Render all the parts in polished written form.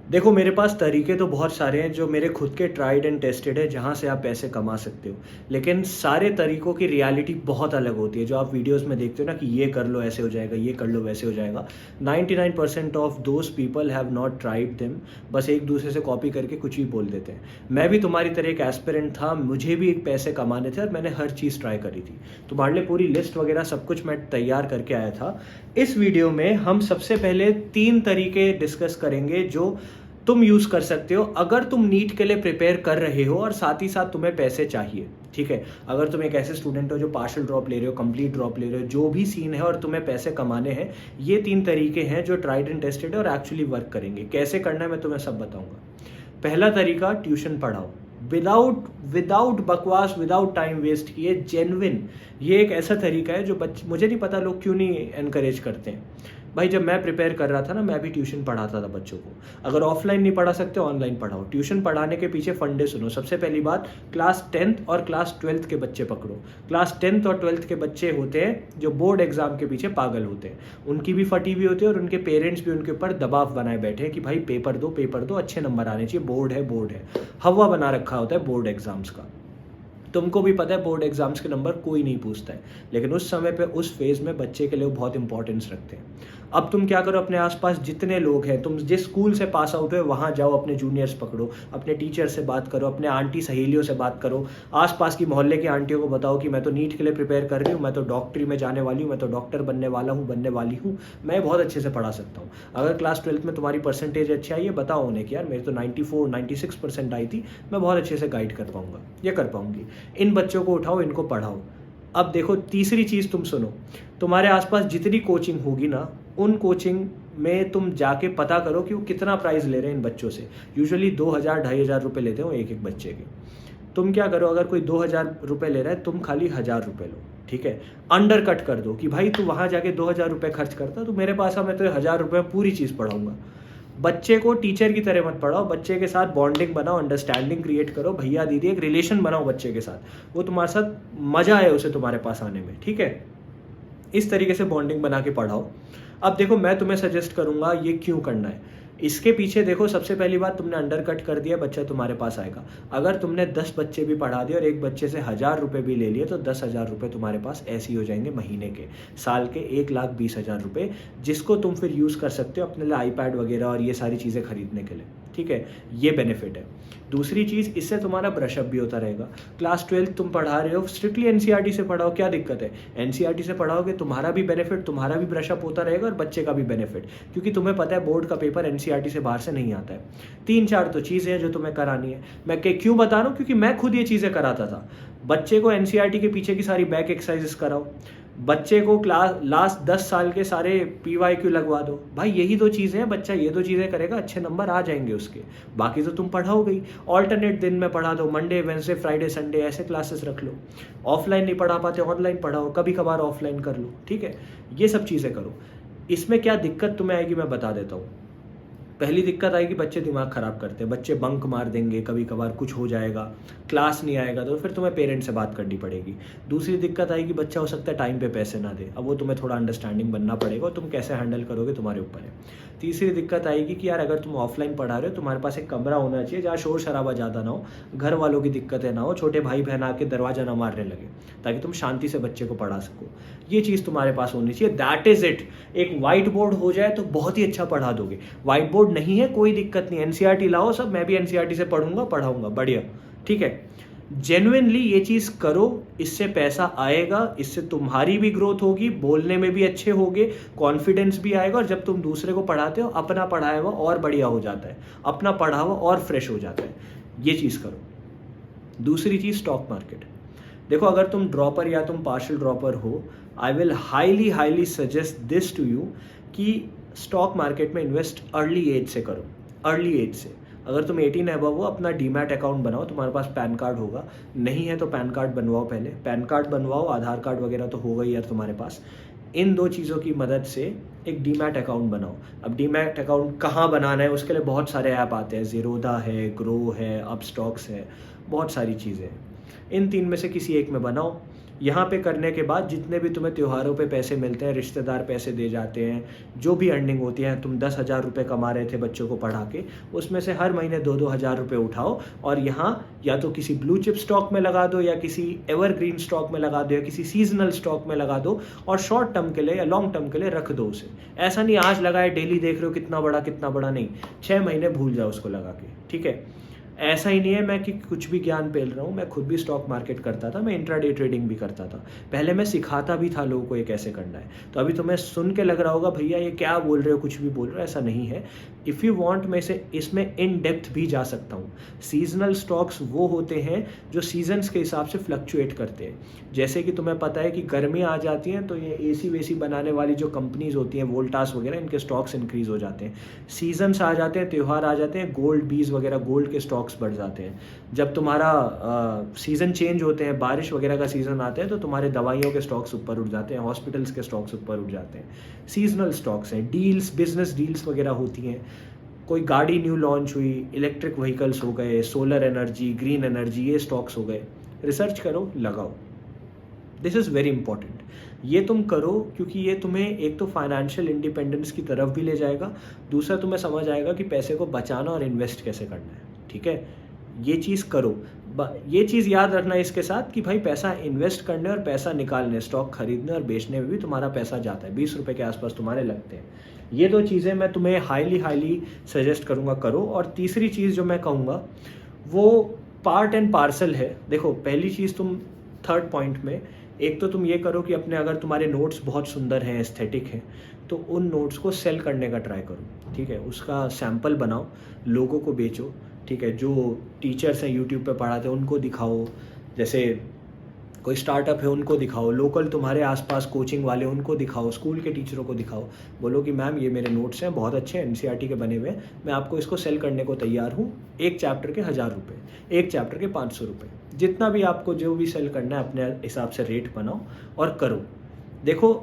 देखो, मेरे पास तरीके तो बहुत सारे हैं जो मेरे खुद के ट्राइड एंड टेस्टेड है, जहाँ से आप पैसे कमा सकते हो। लेकिन सारे तरीकों की रियलिटी बहुत अलग होती है। जो आप वीडियोस में देखते हो ना कि ये कर लो ऐसे हो जाएगा, ये कर लो वैसे हो जाएगा, 99% of those people have not tried them. बस एक दूसरे से कॉपी करके कुछ भी बोल देते हैं। मैं भी तुम्हारी तरह एक एस्पिरेंट था, मुझे भी एक पैसे कमाने थे और मैंने हर चीज़ ट्राई करी थी। तुम्हारे लिए पूरी लिस्ट वगैरह सब कुछ मैं तैयार करके आया था। इस वीडियो में हम सबसे पहले 3 तरीके डिस्कस करेंगे जो तुम यूज़ कर सकते हो अगर तुम नीट के लिए प्रिपेयर कर रहे हो और साथ ही साथ तुम्हें पैसे चाहिए। ठीक है, अगर तुम एक ऐसे स्टूडेंट हो जो पार्शियल ड्रॉप ले रहे हो, कंप्लीट ड्रॉप ले रहे हो, जो भी सीन है और तुम्हें पैसे कमाने हैं, ये 3 तरीके हैं जो ट्राइड एंड टेस्टेड है और एक्चुअली वर्क करेंगे। कैसे करना है मैं तुम्हें सब बताऊंगा। पहला तरीका, ट्यूशन पढ़ाओ। विदाउट विदाउट बकवास, विदाउट टाइम वेस्ट किए, जेन्युइन। ये एक ऐसा तरीका है जो मुझे नहीं पता लोग क्यों नहीं एनकरेज करते हैं। भाई, जब मैं प्रिपेयर कर रहा था ना, मैं भी ट्यूशन पढ़ाता था बच्चों को। अगर ऑफलाइन नहीं पढ़ा सकते, ऑनलाइन पढ़ाओ। ट्यूशन पढ़ाने के पीछे फंडे सुनो। सबसे पहली बात, क्लास 10th और क्लास 12th के बच्चे पकड़ो। क्लास 10th और 12th के बच्चे होते हैं जो बोर्ड एग्जाम के पीछे पागल होते हैं। उनकी भी फटी हुई होती है और उनके पेरेंट्स भी उनके ऊपर दबाव बनाए बैठे हैं कि भाई पेपर दो, पेपर दो, अच्छे नंबर आने चाहिए, बोर्ड है, बोर्ड है। हवा बना रखा होता है बोर्ड एग्जाम्स का। तुमको भी पता है बोर्ड एग्जाम्स के नंबर कोई नहीं पूछता है, लेकिन उस समय पे उस फेज में बच्चे के लिए वो बहुत इंपॉर्टेंस रखते हैं। अब तुम क्या करो, अपने आसपास जितने लोग हैं, तुम जिस स्कूल से पास आउट हुए वहाँ जाओ, अपने जूनियर्स पकड़ो, अपने टीचर से बात करो, अपने आंटी सहेलियों से बात करो, आसपास की मोहल्ले की आंटियों को बताओ कि मैं तो नीट के लिए प्रिपेयर कर रही हूँ, मैं तो डॉक्टरी में जाने वाली हूँ, मैं तो डॉक्टर बनने वाला हूँ, बनने वाली हूँ, मैं बहुत अच्छे से पढ़ा सकता हूँ। अगर क्लास 12th में तुम्हारी परसेंटेज अच्छी आई है, बताओ उन्हें कि यार मेरी तो 94-96% आई थी, मैं बहुत अच्छे से गाइड कर पाऊंगा, ये कर पाऊंगी। इन बच्चों को उठाओ, इनको पढ़ाओ। अब देखो, तीसरी चीज़ तुम सुनो। तुम्हारे आसपास जितनी कोचिंग होगी ना, उन कोचिंग में तुम जाके पता करो कि वो कितना प्राइस ले रहे हैं इन बच्चों से। यूजुअली 2,000-2,500 रुपये लेते हो एक एक बच्चे के। तुम क्या करो, अगर कोई 2,000 रुपये ले रहा है, तुम खाली 1,000 रुपये लो। ठीक है, अंडर कट कर दो कि भाई तू वहाँ जाके 2,000 रुपये खर्च करता, तो मेरे पास आ, मैं तो 1,000 रुपये में पूरी चीज़ पढ़ाऊंगा। बच्चे को टीचर की तरह मत पढ़ाओ, बच्चे के साथ बॉन्डिंग बनाओ, अंडरस्टैंडिंग क्रिएट करो, भैया दीदी एक रिलेशन बनाओ बच्चे के साथ, वो तुम्हारे साथ मजा आए उसे तुम्हारे पास आने में। ठीक है, इस तरीके से बॉन्डिंग बना के पढ़ाओ। अब देखो, मैं तुम्हें सजेस्ट करूंगा ये क्यों करना है। इसके पीछे देखो, सबसे पहली बात, तुमने अंडर कट कर दिया, बच्चा तुम्हारे पास आएगा। अगर तुमने 10 बच्चे भी पढ़ा दिए और एक बच्चे से 1,000 रुपये भी ले लिए, तो 10,000 रुपये तुम्हारे पास ऐसे ही हो जाएंगे महीने के, साल के 1,20,000 रुपये, जिसको तुम फिर यूज़ कर सकते हो अपने लिए आईपैड वगैरह और ये सारी चीज़ें खरीदने के लिए। ठीक है, ये बेनिफिट है। दूसरी चीज़, इससे तुम्हारा ब्रशअप भी होता रहेगा। क्लास 12 तुम पढ़ा रहे हो, स्ट्रिक्टली एनसीईआरटी से पढ़ाओ, क्या दिक्कत है। एनसीईआरटी से पढ़ाओगे, तुम्हारा भी बेनिफिट, तुम्हारा भी ब्रशअप होता रहेगा और बच्चे का भी बेनिफिट, क्योंकि तुम्हें पता है बोर्ड का पेपर एनसीईआरटी से बाहर से नहीं आता है। 3-4 तो चीज़ें हैं जो तुम्हें करानी है। मैं क्यों बता रहा हूँ, क्योंकि मैं खुद ये चीज़ें कराता था। बच्चे को एनसीईआरटी के पीछे की सारी बैक एक्सरसाइजेस कराओ, बच्चे को क्लास लास्ट 10 साल के सारे PYQ लगवा दो। भाई यही 2 चीज़ें हैं, बच्चा ये 2 चीज़ें करेगा, अच्छे नंबर आ जाएंगे उसके। बाकी तो तुम पढ़ाओगे ही। ऑल्टरनेट दिन में पढ़ा दो, मंडे, वेंसडे, फ्राइडे, संडे ऐसे क्लासेस रख लो। ऑफलाइन नहीं पढ़ा पाते, ऑनलाइन पढ़ाओ, कभी कभार ऑफलाइन कर लो। ठीक है, ये सब चीज़ें करो। इसमें क्या दिक्कत तुम्हें आएगी मैं बता देता हूँ। पहली दिक्कत आएगी, बच्चे दिमाग ख़राब करते हैं, बच्चे बंक मार देंगे, कभी कभार कुछ हो जाएगा, क्लास नहीं आएगा, तो फिर तुम्हें पेरेंट्स से बात करनी पड़ेगी। दूसरी दिक्कत आएगी, बच्चा हो सकता है टाइम पे पैसे ना दे, अब वो तुम्हें थोड़ा अंडरस्टैंडिंग बनना पड़ेगा और तुम कैसे हैंडल करोगे तुम्हारे ऊपर है। तीसरी दिक्कत आएगी कि यार अगर तुम ऑफलाइन पढ़ा रहे हो, तुम्हारे पास एक कमरा होना चाहिए जहाँ शोर शराबा ज़्यादा ना हो, घर वालों की दिक्कतें ना हो, छोटे भाई बहन आके दरवाज़ा ना मारने लगे, ताकि तुम शांति से बच्चे को पढ़ा सको। ये चीज़ तुम्हारे पास होनी चाहिए, दैट इज़ इट। एक वाइट बोर्ड हो जाए तो बहुत ही अच्छा पढ़ा दोगे। वाइट बोर्ड नहीं है, कोई दिक्कत नहीं, एनसीईआरटी लाओ सब, मैं भी एनसीईआरटी से पढ़ूंगा, पढ़ाऊंगा, बढ़िया। ठीक है, जेन्युइनली ये चीज़ करो, इससे पैसा आएगा, इससे तुम्हारी भी ग्रोथ होगी, बोलने में भी अच्छे होगे, कॉन्फिडेंस भी आएगा, और जब तुम दूसरे को पढ़ाते हो, अपना पढ़ाया हुआ और बढ़िया हो जाता है, अपना पढ़ा हुआ और फ्रेश हो जाता है। ये चीज़ करो। दूसरी चीज़, स्टॉक मार्केट। देखो, अगर तुम ड्रॉपर या तुम पार्शियल ड्रॉपर हो, I will highly highly suggest this to you कि स्टॉक मार्केट में इन्वेस्ट अर्ली एज से करो। अर्ली एज से, अगर तुम 18 अबव हो, अपना डीमैट अकाउंट बनाओ, तुम्हारे पास पैन कार्ड होगा, नहीं है तो पैन कार्ड बनवाओ, पहले पैन कार्ड बनवाओ, आधार कार्ड वगैरह तो होगा ही यार तुम्हारे पास। इन 2 चीज़ों की मदद से एक डीमैट अकाउंट बनाओ। अब डीमैट अकाउंट कहाँ बनाना है, उसके लिए बहुत सारे ऐप आते हैं, ज़ीरोधा है, ग्रो है, अपस्टॉक्स है, बहुत सारी चीज़ें हैं। इन 3 में से किसी एक में बनाओ। यहाँ पे करने के बाद जितने भी तुम्हें त्योहारों पे पैसे मिलते हैं, रिश्तेदार पैसे दे जाते हैं, जो भी अर्निंग होती है, तुम 10,000 रुपये कमा रहे थे बच्चों को पढ़ा के, उसमें से हर महीने 2-2 हज़ार रुपये उठाओ और यहाँ या तो किसी ब्लू चिप स्टॉक में लगा दो, या किसी एवरग्रीन स्टॉक में लगा दो, या किसी सीजनल स्टॉक में लगा दो, और शॉर्ट टर्म के लिए या लॉन्ग टर्म के लिए रख दो उसे। ऐसा नहीं आज लगाए डेली देख रहे हो कितना बड़ा नहीं, 6 महीने भूल जाओ उसको लगा के, ठीक है। ऐसा ही नहीं है मैं कि कुछ भी ज्ञान पेल रहा हूँ, मैं खुद भी स्टॉक मार्केट करता था, मैं इंट्राडे ट्रेडिंग भी करता था, पहले मैं सिखाता भी था लोगों को ये कैसे करना है। तो अभी तुम्हें सुन के लग रहा होगा भैया ये क्या बोल रहे हो, कुछ भी बोल रहे हो, ऐसा नहीं है। इफ़ यू वांट मैं इसमें इन डेप्थ भी जा सकता हूँ। सीजनल स्टॉक्स वो होते हैं जो सीजन्स के हिसाब से फ्लक्चुएट करते हैं। जैसे कि तुम्हें पता है कि गर्मी आ जाती हैं तो ये एसी वेसी बनाने वाली जो कंपनीज होती हैं, वोल्टास वगैरह, इनके स्टॉक्स इंक्रीज हो जाते हैं। सीजन्स आ जाते हैं, त्यौहार आ जाते हैं, गोल्ड बीज वगैरह, गोल्ड के स्टॉक्स बढ़ जाते हैं। जब तुम्हारा सीज़न चेंज होते हैं, बारिश वगैरह का सीज़न आता है, तो तुम्हारे दवाइयों के स्टॉक्स ऊपर उठ जाते हैं, हॉस्पिटल्स के स्टॉक्स ऊपर उठ जाते हैं। सीजनल स्टॉक्स हैं। डील्स, बिजनेस डील्स वगैरह होती हैं। कोई गाड़ी न्यू लॉन्च हुई, इलेक्ट्रिक व्हीकल्स हो गए, सोलर एनर्जी, ग्रीन एनर्जी, ये स्टॉक्स हो गए। रिसर्च करो, लगाओ। This is very important. ये तुम करो क्योंकि ये तुम्हें एक तो फाइनेंशियल इंडिपेंडेंस की तरफ भी ले जाएगा, दूसरा तुम्हें समझ आएगा कि पैसे को बचाना और इन्वेस्ट कैसे करना है, ठीक है। ये चीज़ करो। ये चीज़ याद रखना इसके साथ कि भाई पैसा इन्वेस्ट करने और पैसा निकालने, स्टॉक खरीदने और बेचने में भी तुम्हारा पैसा जाता है, 20 रुपये के आसपास तुम्हारे लगते हैं। ये दो चीज़ें मैं तुम्हें हाईली सजेस्ट करूँगा, करो। और तीसरी चीज़ जो मैं कहूँगा वो पार्ट एंड पार्सल है। देखो, पहली चीज़ तुम थर्ड पॉइंट में, एक तो तुम ये करो कि अपने, अगर तुम्हारे नोट्स बहुत सुंदर हैं, एस्थेटिक हैं, तो उन नोट्स को सेल करने का ट्राई करो, ठीक है। उसका सैंपल बनाओ, लोगों को बेचो, ठीक है। जो टीचर्स हैं यूट्यूब पे पढ़ाते हैं उनको दिखाओ, जैसे कोई स्टार्टअप है उनको दिखाओ, लोकल तुम्हारे आसपास कोचिंग वाले उनको दिखाओ, स्कूल के टीचरों को दिखाओ। बोलो कि मैम ये मेरे नोट्स हैं, बहुत अच्छे हैं, एनसीईआरटी के बने हुए हैं, मैं आपको इसको सेल करने को तैयार हूँ। एक चैप्टर के 1,000 रुपये, एक चैप्टर के 500 रुपये, जितना भी आपको जो भी सेल करना है अपने हिसाब से रेट बनाओ और करो। देखो,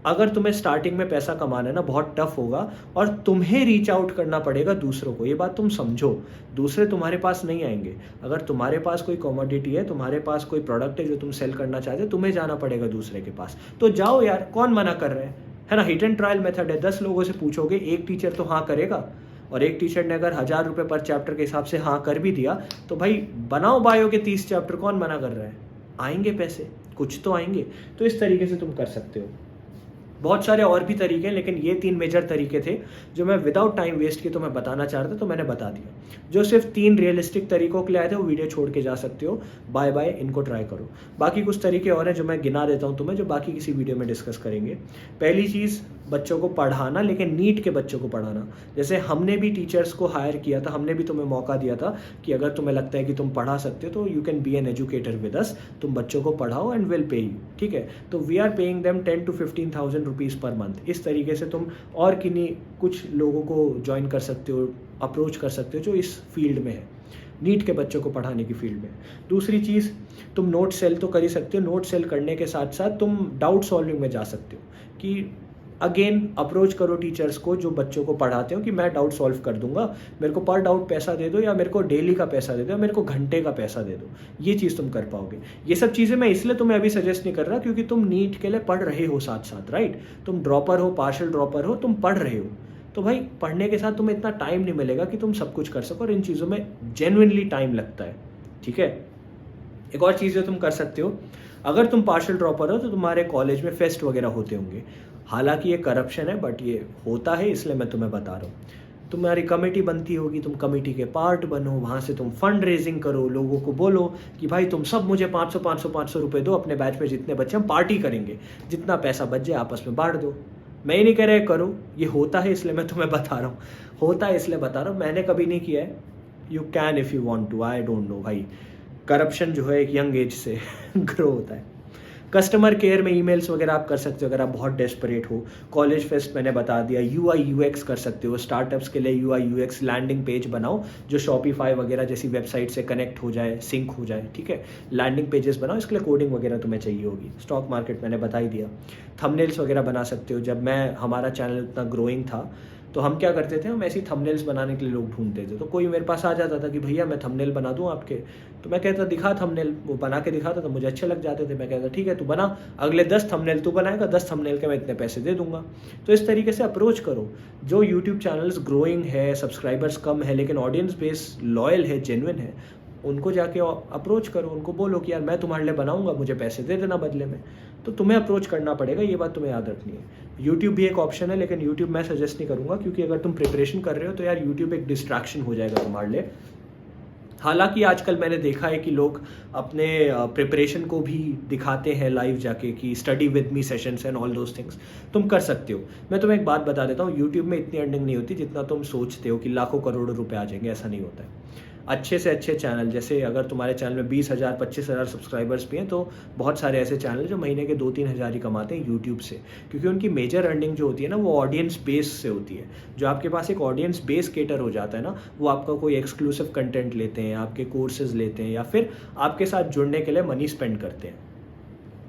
अगर तुम्हें स्टार्टिंग में पैसा कमाना है ना, बहुत टफ होगा और तुम्हें रीच आउट करना पड़ेगा दूसरों को, ये बात तुम समझो। दूसरे तुम्हारे पास नहीं आएंगे। अगर तुम्हारे पास कोई कमोडिटी है, तुम्हारे पास कोई प्रोडक्ट है जो तुम सेल करना चाहते हो, तुम्हें जाना पड़ेगा दूसरे के पास। तो जाओ यार, कौन मना कर रहे हैं, है ना। हिट एंड ट्रायल मेथड है। 10 लोगों से पूछोगे, एक टीचर तो हाँ करेगा, और एक टीचर ने अगर 1,000 रुपये पर चैप्टर के हिसाब से हाँ कर भी दिया, तो भाई बनाओ बायो के 30 चैप्टर, कौन मना कर रहा है। आएंगे पैसे, कुछ तो आएंगे। तो इस तरीके से तुम कर सकते हो। बहुत सारे और भी तरीके हैं, लेकिन ये 3 मेजर तरीके थे जो मैं विदाउट टाइम वेस्ट के तुम्हें बताना चाह रहा था, तो मैंने बता दिया। जो सिर्फ 3 रियलिस्टिक तरीकों के लिए आए थे वो वीडियो छोड़ के जा सकते हो। बाय बाय, इनको ट्राई करो। बाकी कुछ तरीके और हैं जो मैं गिना देता हूँ तुम्हें, जो बाकी किसी वीडियो में डिस्कस करेंगे। पहली चीज़, बच्चों को पढ़ाना, लेकिन नीट के बच्चों को पढ़ाना। जैसे हमने भी टीचर्स को हायर किया था, हमने भी तुम्हें मौका दिया था कि अगर तुम्हें लगता है कि तुम पढ़ा सकते हो तो you can be an educator with us. तुम बच्चों को पढ़ाओ एंड विल पे यू, ठीक है। तो we are paying them 10 to 15,000 rupees per month. इस तरीके से तुम और किन्हीं कुछ लोगों को ज्वाइन कर सकते हो, अप्रोच कर सकते हो जो इस फील्ड में है, नीट के बच्चों को पढ़ाने की फील्ड में। दूसरी चीज़, तुम नोट सेल तो कर ही सकते हो। नोट सेल करने के साथ साथ तुम डाउट सॉल्विंग में जा सकते हो कि अगेन अप्रोच करो टीचर्स को जो बच्चों को पढ़ाते हो कि मैं डाउट सॉल्व कर दूंगा, मेरे को पर डाउट पैसा दे दो, या मेरे को डेली का पैसा दे दो, या मेरे को घंटे का पैसा दे दो। ये चीज़ तुम कर पाओगे। ये सब चीज़ें मैं इसलिए तुम्हें अभी सजेस्ट नहीं कर रहा क्योंकि तुम नीट के लिए पढ़ रहे हो साथ साथ, राइट। तुम ड्रॉपर हो, पार्शियल ड्रॉपर हो, तुम पढ़ रहे हो, तो भाई पढ़ने के साथ तुम्हें इतना टाइम नहीं मिलेगा कि तुम सब कुछ कर सको, और इन चीज़ों में जेन्युइनली टाइम लगता है, ठीक है। एक और चीज़ जो तुम कर सकते हो, अगर तुम पार्शियल ड्रॉपर हो तो तुम्हारे कॉलेज में फेस्ट वगैरह होते होंगे। हालांकि ये करप्शन है, बट ये होता है, इसलिए मैं तुम्हें बता रहा हूँ। तुम्हारी कमेटी बनती होगी, तुम कमेटी के पार्ट बनो, वहाँ से तुम फंड रेजिंग करो, लोगों को बोलो कि भाई तुम सब मुझे 500 रुपये दो, अपने बैच में जितने बच्चे हम पार्टी करेंगे, जितना पैसा बच जाए आपस में बांट दो। मैं ही नहीं कह रहा करो, ये होता है इसलिए मैं तुम्हें बता रहा हूँ, होता है इसलिए बता रहा हूँ। मैंने कभी नहीं किया है, you can if you want to, I don't know. भाई करप्शन जो है एक यंग एज से ग्रो होता है। कस्टमर केयर में ईमेल्स वगैरह आप कर सकते हो अगर आप बहुत डेस्परेट हो। कॉलेज फेस्ट मैंने बता दिया। UI UX कर सकते हो, स्टार्टअप्स के लिए UI UX लैंडिंग पेज बनाओ जो शॉपिफाई वगैरह जैसी वेबसाइट से कनेक्ट हो जाए, सिंक हो जाए, ठीक है। लैंडिंग पेजेस बनाओ, इसके लिए कोडिंग वगैरह तुम्हें चाहिए होगी। स्टॉक मार्केट मैंने बता ही दिया। थंबनेल्स वगैरह बना सकते हो। जब हमारा चैनल उतना ग्रोइंग था तो हम क्या करते थे, हम ऐसी थंबनेल्स बनाने के लिए लोग ढूंढते थे। तो कोई मेरे पास आ जाता था कि भैया मैं थंबनेल बना दूं आपके, तो मैं कहता दिखा थंबनेल, वो बना के दिखाता था, मुझे अच्छे लग जाते थे। मैं कहता ठीक है तू बना, अगले 10 थंबनेल तू बनाएगा, 10 थंबनेल के मैं इतने पैसे दे दूंगा। तो इस तरीके से अप्रोच करो। जो यूट्यूब चैनल्स ग्रोइंग है, सब्सक्राइबर्स कम है लेकिन ऑडियंस बेस लॉयल है, जेन्युइन है, उनको जाके अप्रोच करो, उनको बोलो कि यार मैं तुम्हारे लिए बनाऊंगा, मुझे पैसे दे देना बदले में। तो तुम्हें अप्रोच करना पड़ेगा, ये बात तुम्हें याद रखनी है। यूट्यूब भी एक ऑप्शन है, लेकिन यूट्यूब मैं सजेस्ट नहीं करूंगा, क्योंकि अगर तुम प्रिपरेशन कर रहे हो तो यार यूट्यूब एक डिस्ट्रैक्शन हो जाएगा तुम्हारे लिए। हालांकि आजकल मैंने देखा है कि लोग अपने प्रिपरेशन को भी दिखाते हैं लाइव जाके कि study with me sessions and all those things. तुम कर सकते हो। मैं तुम्हें एक बात बता देता हूँ, यूट्यूब में इतनी अर्निंग नहीं होती जितना तुम सोचते हो कि लाखों करोड़ों रुपए आ जाएंगे, ऐसा नहीं होता है। अच्छे से अच्छे चैनल, जैसे अगर तुम्हारे चैनल में 20,000 25,000 सब्सक्राइबर्स भी हैं, तो बहुत सारे ऐसे चैनल जो महीने के 2-3 हज़ार ही कमाते हैं यूट्यूब से, क्योंकि उनकी मेजर अर्निंग जो होती है ना, वो ऑडियंस बेस से होती है। जो आपके पास एक ऑडियंस बेस केटर हो जाता है ना, वो आपका कोई एक्सक्लूसिव कंटेंट लेते हैं, आपके कोर्सेज लेते हैं, या फिर आपके साथ जुड़ने के लिए मनी स्पेंड करते हैं।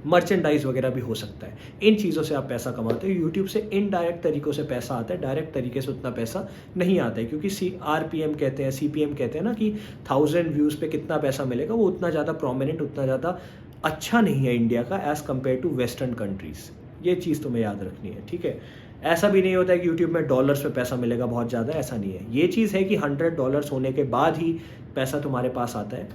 मर्चेंडाइज वगैरह भी हो सकता है। इन चीज़ों से आप पैसा कमाते हो। यूट्यूब से इनडायरेक्ट तरीक़ों से पैसा आता है, डायरेक्ट तरीके से उतना पैसा नहीं आता है, क्योंकि RPM कहते हैं, CPM कहते हैं ना, कि 1000 व्यूज़ पे कितना पैसा मिलेगा, वो उतना ज़्यादा प्रोमिनेंट, उतना ज़्यादा अच्छा नहीं है इंडिया का as compared to western countries. ये चीज़ तुम्हें याद रखनी है, ठीक है। ऐसा भी नहीं होता है कि यूट्यूब में डॉलर्स पे पैसा मिलेगा बहुत ज़्यादा, ऐसा नहीं है। ये चीज़ है कि $100 होने के बाद ही पैसा तुम्हारे पास आता है,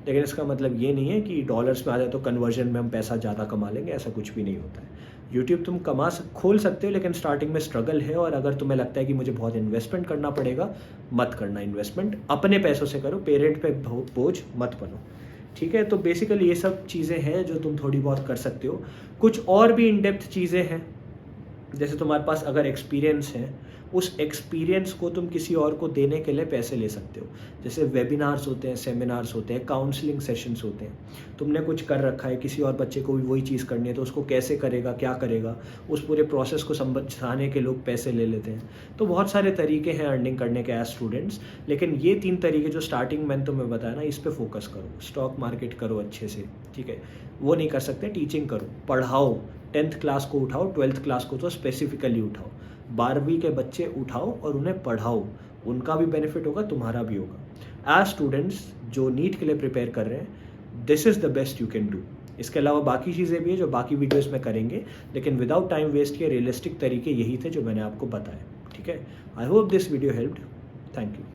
लेकिन इसका मतलब ये नहीं है कि डॉलर्स में आ जाए तो कन्वर्जन में हम पैसा ज़्यादा कमा लेंगे, ऐसा कुछ भी नहीं होता है। यूट्यूब तुम खोल सकते हो, लेकिन स्टार्टिंग में स्ट्रगल है, और अगर तुम्हें लगता है कि मुझे बहुत इन्वेस्टमेंट करना पड़ेगा, मत करना इन्वेस्टमेंट, अपने पैसों से करो, पेरेंट पे बोझ मत बनो, ठीक है। तो बेसिकली ये सब चीज़ें हैं जो तुम थोड़ी बहुत कर सकते हो। कुछ और भी इन डेप्थ चीज़ें हैं, जैसे तुम्हारे पास अगर एक्सपीरियंस है, उस एक्सपीरियंस को तुम किसी और को देने के लिए पैसे ले सकते हो। जैसे वेबिनार्स होते हैं, सेमिनार्स होते हैं, काउंसलिंग सेशंस होते हैं। तुमने कुछ कर रखा है, किसी और बच्चे को भी वही चीज़ करनी है, तो उसको कैसे करेगा, क्या करेगा, उस पूरे प्रोसेस को समझाने के लोग पैसे ले लेते हैं। तो बहुत सारे तरीके हैं अर्निंग करने के एज स्टूडेंट्स, लेकिन ये 3 तरीके जो स्टार्टिंग मैंने तुम्हें बताया ना, इस पर फोकस करो। स्टॉक मार्केट करो अच्छे से, ठीक है। वो नहीं कर सकते, टीचिंग करो, पढ़ाओ। 10th क्लास को उठाओ, 12th क्लास को तो स्पेसिफिकली उठाओ, 12वीं के बच्चे उठाओ और उन्हें पढ़ाओ, उनका भी बेनिफिट होगा, तुम्हारा भी होगा। एज स्टूडेंट्स जो नीट के लिए प्रिपेयर कर रहे हैं, this is the best you can do. इसके अलावा बाकी चीज़ें भी हैं जो बाकी वीडियोस में करेंगे, लेकिन विदाउट टाइम वेस्ट किए रियलिस्टिक तरीके यही थे जो मैंने आपको बताए, ठीक है। I hope this video helped. Thank you.